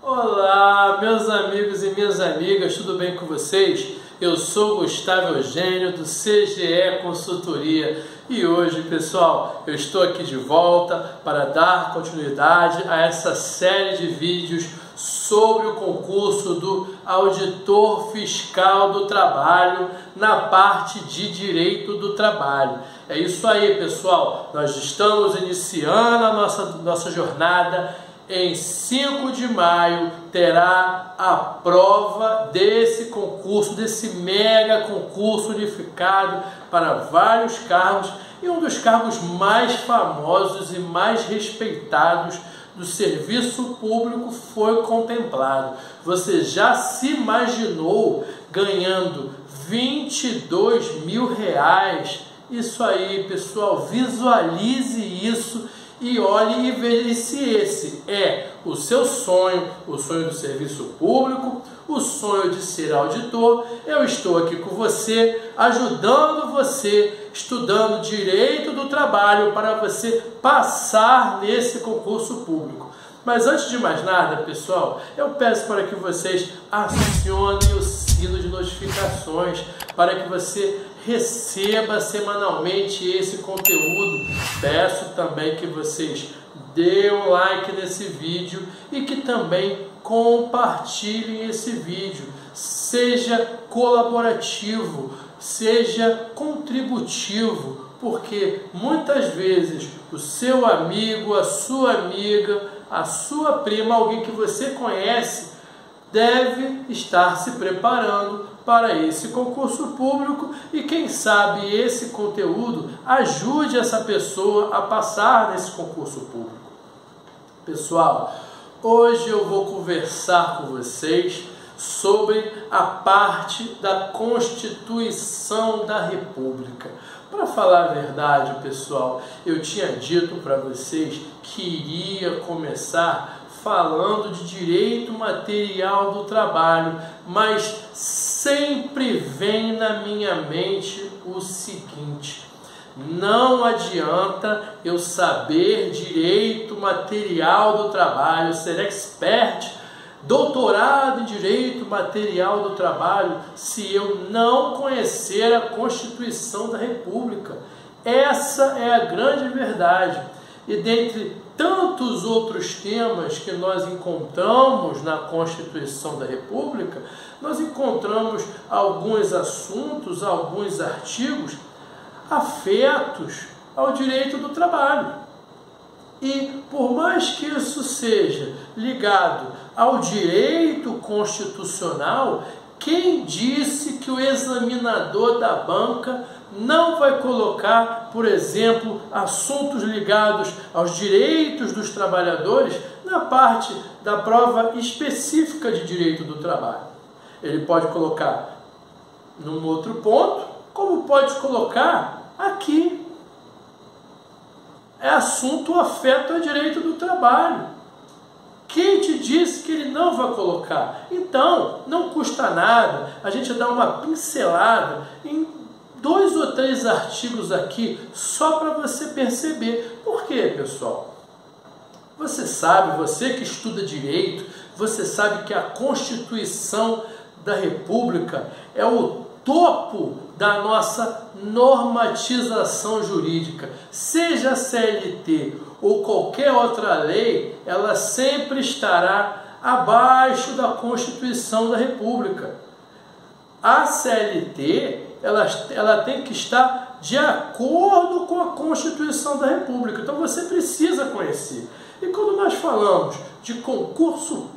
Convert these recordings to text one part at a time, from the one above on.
Olá, meus amigos e minhas amigas, tudo bem com vocês? Eu sou Gustavo Eugênio do CGE Consultoria e hoje, pessoal, eu estou aqui de volta para dar continuidade a essa série de vídeos sobre o concurso do Auditor Fiscal do Trabalho na parte de Direito do Trabalho. É isso aí, pessoal, nós estamos iniciando a nossa jornada. Em 5 de maio terá a prova desse concurso, desse mega concurso unificado para vários cargos e um dos cargos mais famosos e mais respeitados do serviço público foi contemplado. Você já se imaginou ganhando R$22 mil? Isso aí, pessoal, visualize isso. E olhe e veja se esse é o seu sonho, o sonho do serviço público, o sonho de ser auditor. Eu estou aqui com você, ajudando você, estudando Direito do Trabalho para você passar nesse concurso público. Mas antes de mais nada, pessoal, eu peço para que vocês acionem o sino de notificações para que você receba semanalmente esse conteúdo. Peço também que vocês dêem um like nesse vídeo e que também compartilhem esse vídeo. Seja colaborativo, seja contributivo, porque muitas vezes o seu amigo, a sua amiga, a sua prima, alguém que você conhece, deve estar se preparando para esse concurso público e quem sabe esse conteúdo ajude essa pessoa a passar nesse concurso público. Pessoal, hoje eu vou conversar com vocês sobre a parte da Constituição da República. Para falar a verdade, pessoal, eu tinha dito para vocês que iria começar falando de direito material do trabalho, mas sempre vem na minha mente o seguinte: não adianta eu saber direito material do trabalho, ser expert, doutorado em direito material do trabalho, se eu não conhecer a Constituição da República. Essa é a grande verdade. E dentre tantos outros temas que nós encontramos na Constituição da República, nós encontramos alguns assuntos, alguns artigos afetos ao direito do trabalho. E por mais que isso seja ligado ao direito constitucional, quem disse que o examinador da banca não vai colocar, por exemplo, assuntos ligados aos direitos dos trabalhadores na parte da prova específica de direito do trabalho? Ele pode colocar num outro ponto, como pode colocar aqui. É assunto afeto ao direito do trabalho. Quem te disse que ele não vai colocar? Então, não custa nada a gente dar uma pincelada em 2 ou 3 artigos aqui, só para você perceber. Por quê, pessoal? Você sabe, você que estuda direito, você sabe que a Constituição da República é o topo da nossa normatização jurídica. Seja a CLT ou qualquer outra lei, ela sempre estará abaixo da Constituição da República. A CLT, ela tem que estar de acordo com a Constituição da República. Então você precisa conhecer. E quando nós falamos de concurso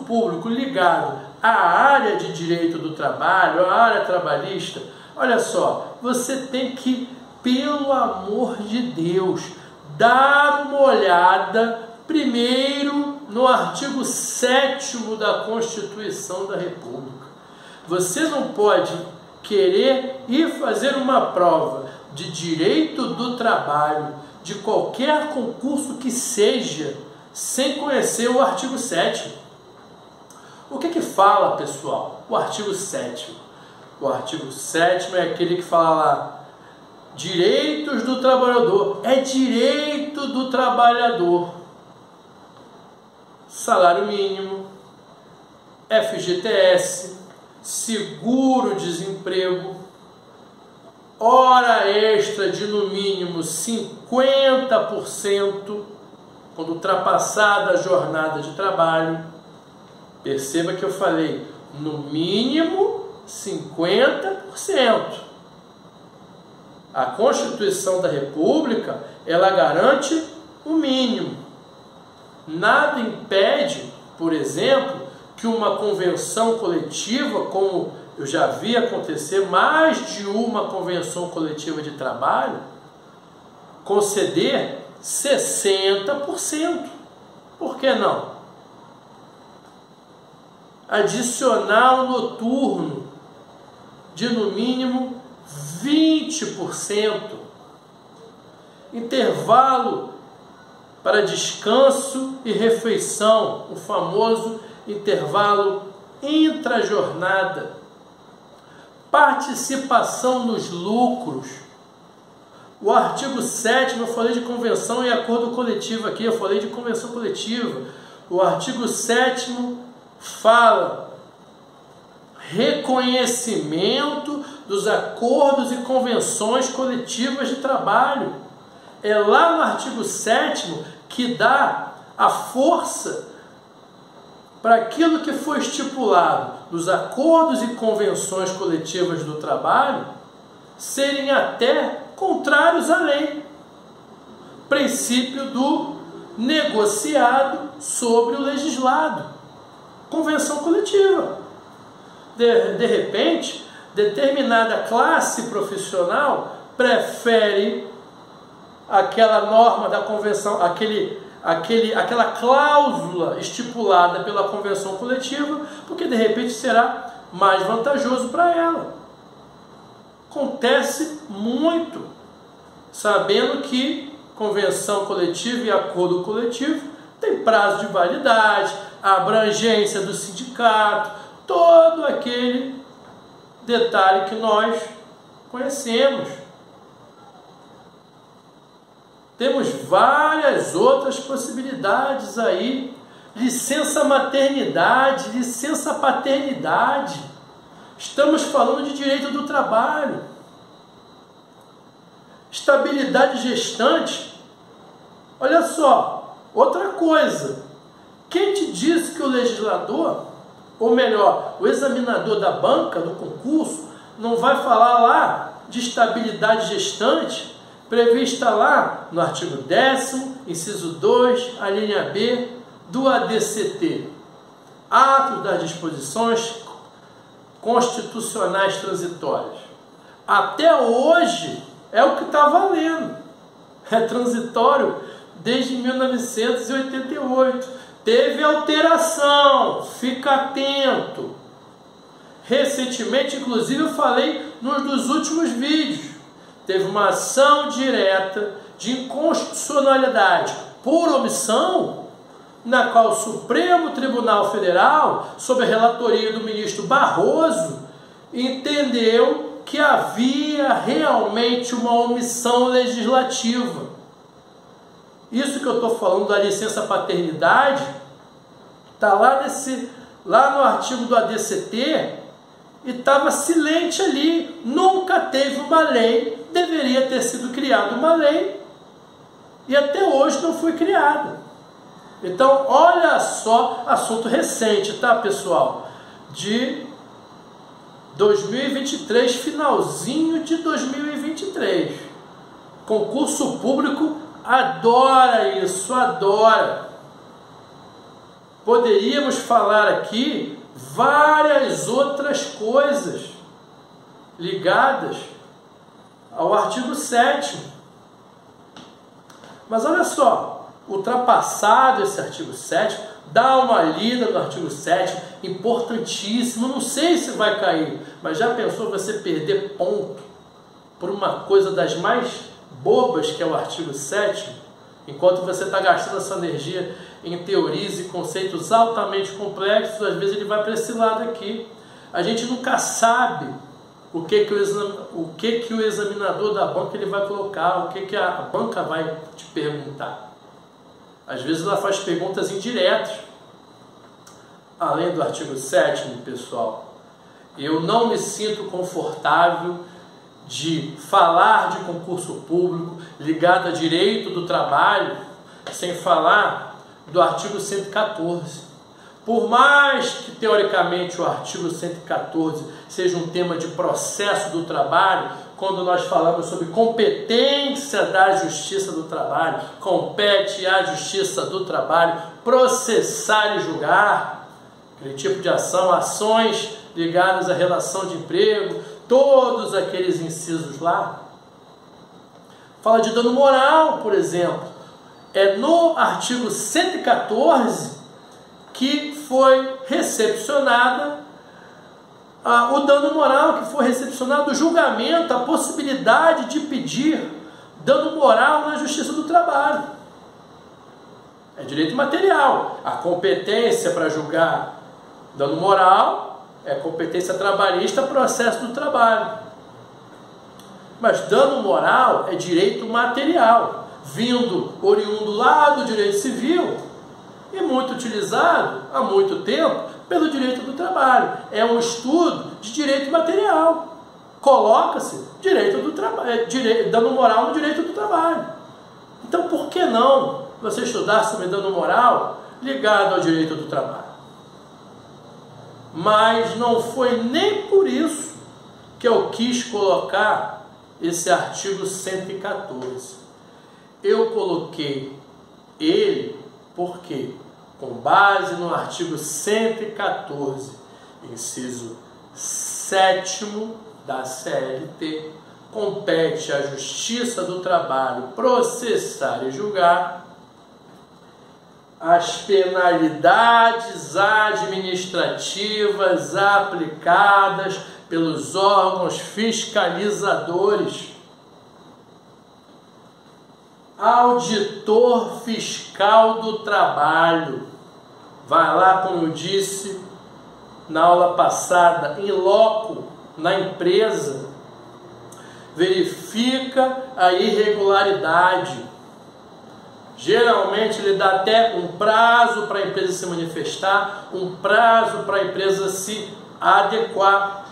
público ligado à área de direito do trabalho, à área trabalhista, olha só, você tem que, pelo amor de Deus, dar uma olhada primeiro no artigo 7º da Constituição da República. Você não pode querer ir fazer uma prova de direito do trabalho, de qualquer concurso que seja, sem conhecer o artigo 7º. O que fala, pessoal? O artigo 7º. O artigo 7º é aquele que fala lá, direitos do trabalhador. É direito do trabalhador. salário mínimo, FGTS, seguro-desemprego, hora extra de no mínimo 50% quando ultrapassada a jornada de trabalho. Perceba que eu falei no mínimo 50%. A Constituição da República, ela garante o mínimo. Nada impede, por exemplo, que uma convenção coletiva, como eu já vi acontecer mais de uma convenção coletiva de trabalho, conceder 60%. Por que não? Adicional noturno de no mínimo 20%. Intervalo para descanso e refeição, o famoso intervalo intrajornada. Participação nos lucros. O artigo 7º, eu falei de convenção e acordo coletivo aqui, eu falei de convenção coletiva. O artigo 7º fala reconhecimento dos acordos e convenções coletivas de trabalho. É lá no artigo 7º que dá a força para aquilo que foi estipulado nos acordos e convenções coletivas do trabalho serem até contrários à lei. Princípio do negociado sobre o legislado. Convenção coletiva. De repente, determinada classe profissional prefere aquela norma da convenção, aquela cláusula estipulada pela convenção coletiva, porque de repente será mais vantajoso para ela. Acontece muito, sabendo que convenção coletiva e acordo coletivo tem prazo de validade, abrangência do sindicato, todo aquele detalhe que nós conhecemos. Temos várias outras possibilidades aí. Licença maternidade, licença paternidade. Estamos falando de direito do trabalho. Estabilidade gestante. Olha só, outra coisa. Quem te disse que o legislador, ou melhor, o examinador da banca, do concurso, não vai falar lá de estabilidade gestante, prevista lá no artigo 10º, inciso 2, a linha B do ADCT, Atos das Disposições Constitucionais Transitórias. Até hoje é o que está valendo. É transitório desde 1988. Teve alteração, fica atento. Recentemente, inclusive, eu falei nos dos últimos vídeos, teve uma ação direta de inconstitucionalidade por omissão, na qual o Supremo Tribunal Federal, sob a relatoria do ministro Barroso, entendeu que havia realmente uma omissão legislativa. Isso que eu estou falando da licença paternidade, está lá no artigo do ADCT, e estava silente ali. Nunca teve uma lei, deveria ter sido criada uma lei, e até hoje não foi criada. Então, olha só, assunto recente, tá, pessoal? De 2023, finalzinho de 2023. Concurso público adora isso, adora. Poderíamos falar aqui várias outras coisas ligadas ao artigo 7º. Mas olha só, ultrapassado esse artigo 7º, dá uma lida no artigo 7º, importantíssimo, não sei se vai cair, mas já pensou você perder ponto por uma coisa das mais bobas que é o artigo 7º, enquanto você está gastando essa energia em teorias e conceitos altamente complexos, às vezes ele vai para esse lado aqui. A gente nunca sabe o que o examinador da banca ele vai colocar, o que a banca vai te perguntar. Às vezes ela faz perguntas indiretas, além do artigo 7º, pessoal, eu não me sinto confortável de falar de concurso público ligado a direito do trabalho sem falar do artigo 114. Por mais que, teoricamente, o artigo 114 seja um tema de processo do trabalho, quando nós falamos sobre competência da Justiça do Trabalho, compete à Justiça do Trabalho processar e julgar aquele tipo de ação, ações ligadas à relação de emprego, todos aqueles incisos lá. Fala de dano moral, por exemplo. É no artigo 114 que foi recepcionada o dano moral, que foi recepcionado o julgamento, a possibilidade de pedir dano moral na Justiça do Trabalho. É direito material. A competência para julgar dano moral é competência trabalhista, processo do trabalho. Mas dano moral é direito material, oriundo lá do direito civil e muito utilizado há muito tempo pelo direito do trabalho. É um estudo de direito material. Coloca-se dano moral no direito do trabalho. Então, por que não você estudar sobre dano moral ligado ao direito do trabalho? Mas não foi nem por isso que eu quis colocar esse artigo 114. Eu coloquei ele porque, com base no artigo 114, inciso 7º da CLT, compete à Justiça do Trabalho processar e julgar as penalidades administrativas aplicadas pelos órgãos fiscalizadores. Auditor fiscal do trabalho vai lá, como eu disse na aula passada, em loco, na empresa, verifica a irregularidade. Geralmente ele dá até um prazo para a empresa se manifestar, um prazo para a empresa se adequar.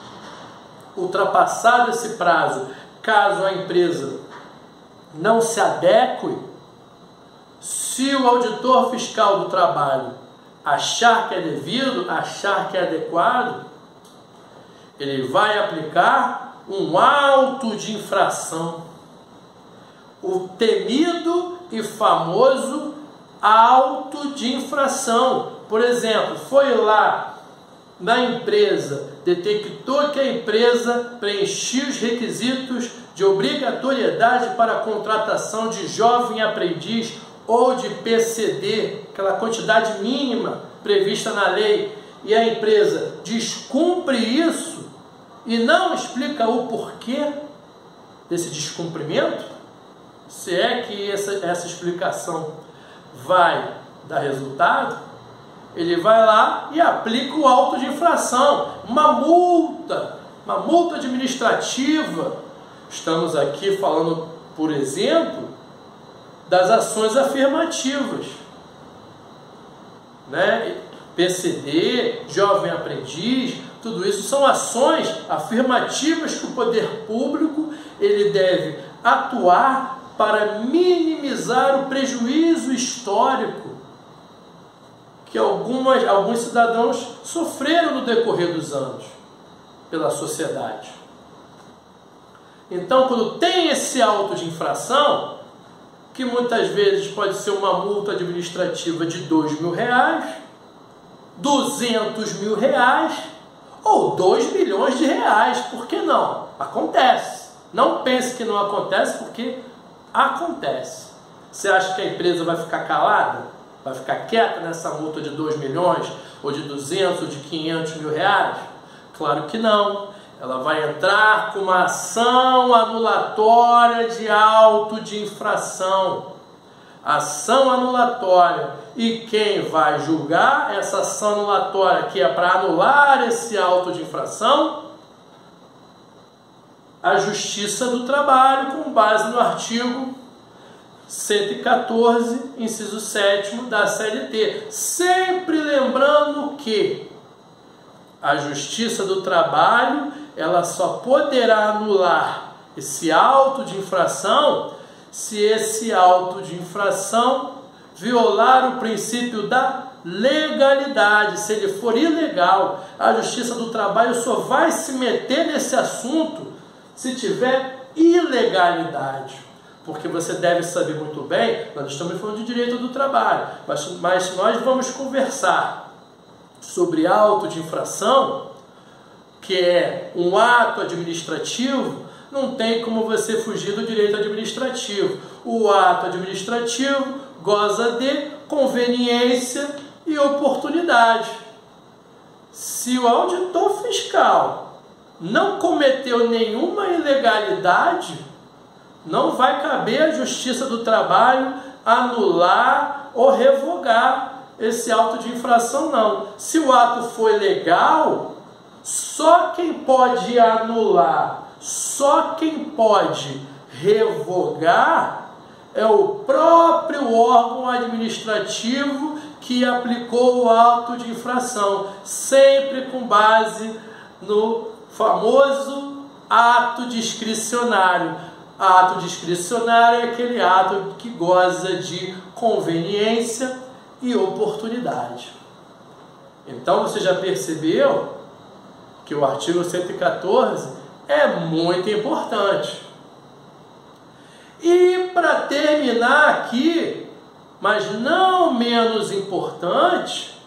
Ultrapassado esse prazo, caso a empresa não se adeque, se o auditor fiscal do trabalho achar que é devido, achar que é adequado, ele vai aplicar um auto de infração, o temido e famoso auto de infração. Por exemplo, foi lá na empresa, detectou que a empresa preenchia os requisitos de obrigatoriedade para a contratação de jovem aprendiz ou de PCD, aquela quantidade mínima prevista na lei, e a empresa descumpre isso e não explica o porquê desse descumprimento. Se é que essa explicação vai dar resultado, ele vai lá e aplica o auto de infração, uma multa administrativa. Estamos aqui falando, por exemplo, das ações afirmativas, né? PCD, jovem aprendiz, tudo isso são ações afirmativas que o poder público ele deve atuar para minimizar o prejuízo histórico que alguns cidadãos sofreram no decorrer dos anos pela sociedade. Então, quando tem esse auto de infração, que muitas vezes pode ser uma multa administrativa de R$2.000, R$200.000 ou R$2 milhões, por que não? Acontece. Não pense que não acontece, porque acontece. Você acha que a empresa vai ficar calada? Vai ficar quieta nessa multa de 2 milhões, ou de 200, ou de 500 mil reais? Claro que não. Ela vai entrar com uma ação anulatória de auto de infração. Ação anulatória. E quem vai julgar essa ação anulatória, que é para anular esse auto de infração? A Justiça do Trabalho, com base no artigo 114, inciso 7º da CLT. Sempre lembrando que a Justiça do Trabalho ela só poderá anular esse auto de infração se esse auto de infração violar o princípio da legalidade. Se ele for ilegal, a Justiça do Trabalho só vai se meter nesse assunto se tiver ilegalidade. Porque você deve saber muito bem, nós estamos falando de direito do trabalho, mas nós vamos conversar sobre auto de infração, que é um ato administrativo. Não tem como você fugir do direito administrativo. O ato administrativo goza de conveniência e oportunidade. Se o auditor fiscal não cometeu nenhuma ilegalidade, não vai caber à Justiça do Trabalho anular ou revogar esse auto de infração, não. Se o ato foi legal, só quem pode anular, só quem pode revogar é o próprio órgão administrativo que aplicou o auto de infração, sempre com base no famoso ato discricionário. Ato discricionário é aquele ato que goza de conveniência e oportunidade. Então você já percebeu que o artigo 114 é muito importante. E para terminar aqui, mas não menos importante,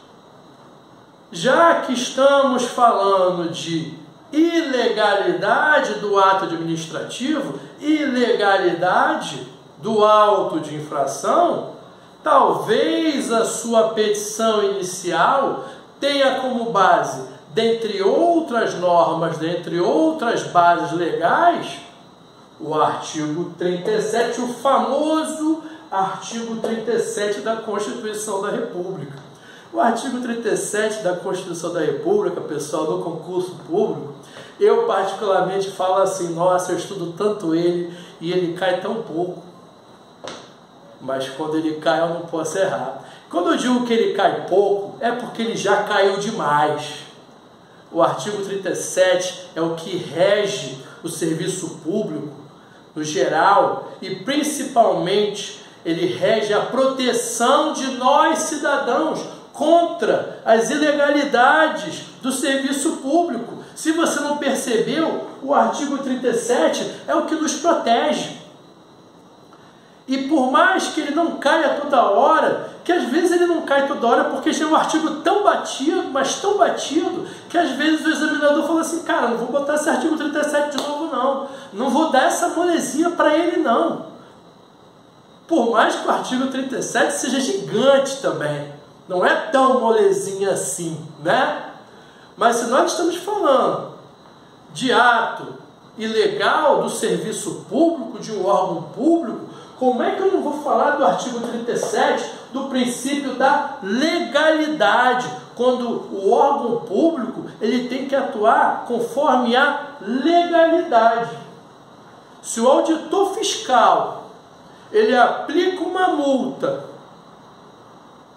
já que estamos falando de ilegalidade do ato administrativo, ilegalidade do auto de infração, talvez a sua petição inicial tenha como base, dentre outras normas, dentre outras bases legais, o artigo 37, o famoso artigo 37 da Constituição da República. O artigo 37 da Constituição da República, pessoal, no concurso público, eu particularmente falo assim, nossa, eu estudo tanto ele e ele cai tão pouco. Mas quando ele cai eu não posso errar. Quando eu digo que ele cai pouco, é porque ele já caiu demais. O artigo 37 é o que rege o serviço público no geral e principalmente ele rege a proteção de nós cidadãos contra as ilegalidades do serviço público. Se você não percebeu, o artigo 37 é o que nos protege. E por mais que ele não caia toda hora, que às vezes ele não cai toda hora porque já é um artigo tão batido, mas tão batido, que às vezes o examinador fala assim, cara, não vou botar esse artigo 37 de novo não, não vou dar essa molezinha para ele não. Por mais que o artigo 37 seja gigante também, não é tão molezinha assim, né? Mas se nós estamos falando de ato ilegal do serviço público, de um órgão público, como é que eu não vou falar do artigo 37, do princípio da legalidade, quando o órgão público ele tem que atuar conforme a legalidade? Se o auditor fiscal ele aplica uma multa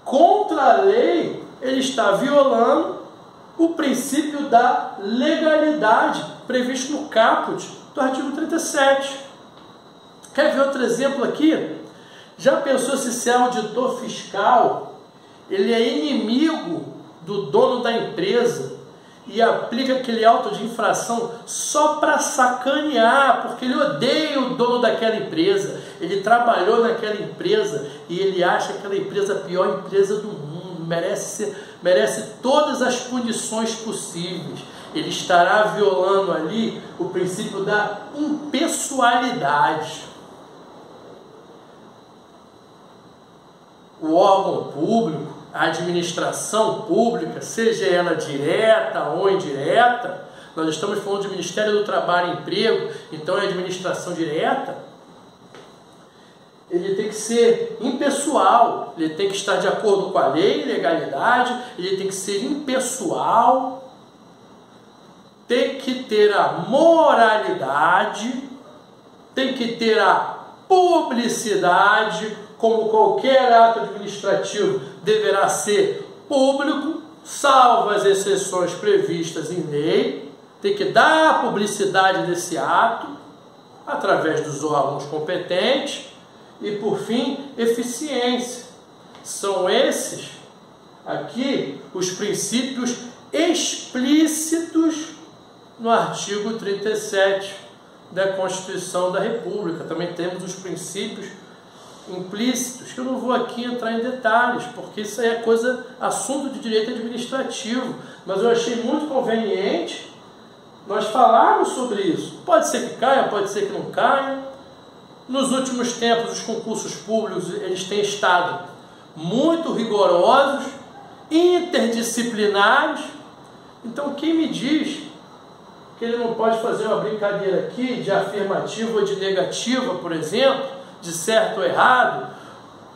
contra a lei, ele está violando o princípio da legalidade previsto no caput do artigo 37. Quer ver outro exemplo aqui? Já pensou se esse auditor fiscal ele é inimigo do dono da empresa e aplica aquele auto de infração só para sacanear, porque ele odeia o dono daquela empresa, ele trabalhou naquela empresa e ele acha aquela empresa a pior empresa do mundo, merece todas as punições possíveis. Ele estará violando ali o princípio da impessoalidade. O órgão público, a administração pública, seja ela direta ou indireta, nós estamos falando de Ministério do Trabalho e Emprego, então é administração direta, ele tem que ser impessoal, ele tem que estar de acordo com a lei e legalidade, ele tem que ser impessoal, tem que ter a moralidade, tem que ter a publicidade, como qualquer ato administrativo deverá ser público, salvo as exceções previstas em lei, tem que dar publicidade desse ato através dos órgãos competentes e, por fim, eficiência. São esses aqui os princípios explícitos no artigo 37 da Constituição da República. Também temos os princípios implícitos, que eu não vou aqui entrar em detalhes, porque isso aí é assunto de direito administrativo, mas eu achei muito conveniente nós falarmos sobre isso. Pode ser que caia, pode ser que não caia. Nos últimos tempos, os concursos públicos eles têm estado muito rigorosos, interdisciplinares. Então, quem me diz que ele não pode fazer uma brincadeira aqui de afirmativa ou de negativa, por exemplo, de certo ou errado,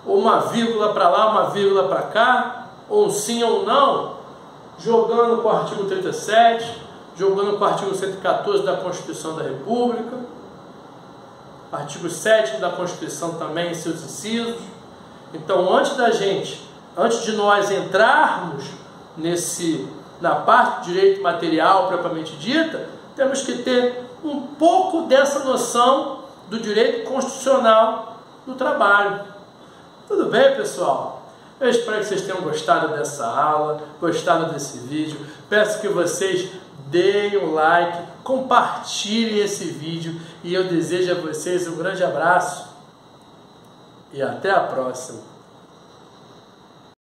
ou uma vírgula para lá, uma vírgula para cá, ou um sim ou um não, jogando com o artigo 37, jogando com o artigo 114 da Constituição da República, artigo 7 da Constituição também, em seus incisos. Então, antes de nós entrarmos na parte de direito material propriamente dita, temos que ter um pouco dessa noção do direito constitucional do trabalho. Tudo bem, pessoal? Eu espero que vocês tenham gostado dessa aula, gostado desse vídeo. Peço que vocês deem um like, compartilhem esse vídeo e eu desejo a vocês um grande abraço e até a próxima.